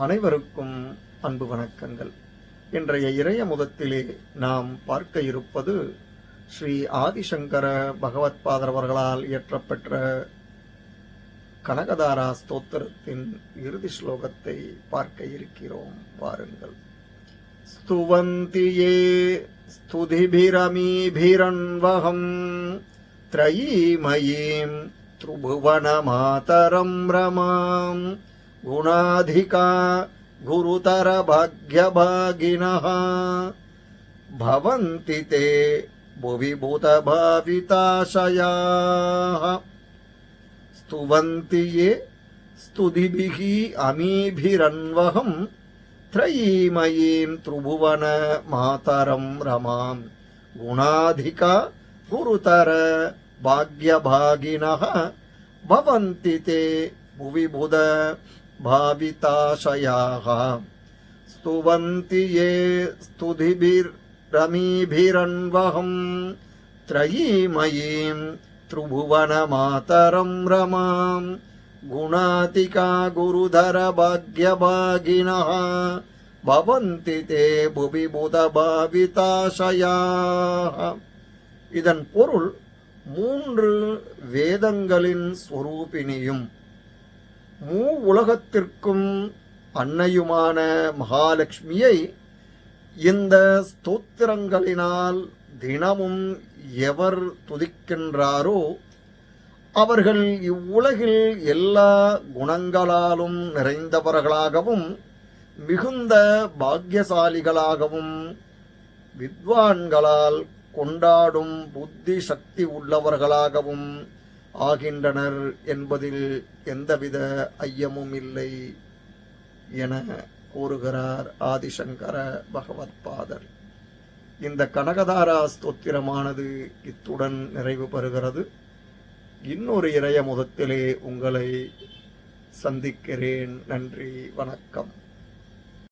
அனைவருக்கும் அன்பு வணக்கங்கள். இன்றைய இறைய முதத்திலே நாம் பார்க்க இருப்பது ஸ்ரீ ஆதிசங்கர பகவத்பாதர் அவர்களால் இயற்றப்பெற்ற கனகதாரா ஸ்தோத்திரத்தின் இறுதி ஸ்லோகத்தை பார்க்க இருக்கிறோம். பாருங்கள். ஸ்துவந்தியே ஸ்துதிபிரமீபிரன்வகம் த்ரயீமயீம் த்ருபுவன மாதரம் ரமாம் குணாதிகா குருதர பாக்யபாகினः பவந்தி தே புவி பூதபாவிதாசயாः. ஸ்துவந்தி யே ஸ்துதிபிஹி அமீபிரன்வகம் த்ரயீமயீம் த்ருபுவன மாதரம் ரமாம் குணாதிகா குருதர பாக்யபாகினः பவந்தி தே புவி பூத பாவிதாசயாः. ஸ்துவந்தி யே ஸ்துதிபிரமீபிரன்வகம் த்ரயீமயீம் த்ருபுவன மாதரம் ரமாம் குணாதிகா குருதர பாக்யபாகினः பவந்தி தே புவி பூத பாவிதாசயாः. இதன் பொருள், 3 வேதங்களின் ஸ்வரூபிணியும் உலகத்திற்கும் அன்னையுமான மகாலட்சுமியை இந்த ஸ்தோத்திரங்களினால் தினமும் எவர் துதிக்கின்றாரோ அவர்கள் இவ்வுலகில் எல்லா குணங்களாலும் நிறைந்தவர்களாகவும் மிகுந்த பாக்கியசாலிகளாகவும் வித்வான்களால் கொண்டாடும் புத்தி சக்தி உள்ளவர்களாகவும் ஆகின்றனர் என்பதில் எந்தவித ஐயமும் இல்லை என கூறுகிறார் ஆதிசங்கர பகவத்பாதர். இந்த கனகதாரா ஸ்தோத்திரமானது இத்துடன் நிறைவு பெறுகிறது. இன்னொரு இறைய முதத்திலே உங்களை சந்திக்கிறேன். நன்றி, வணக்கம்.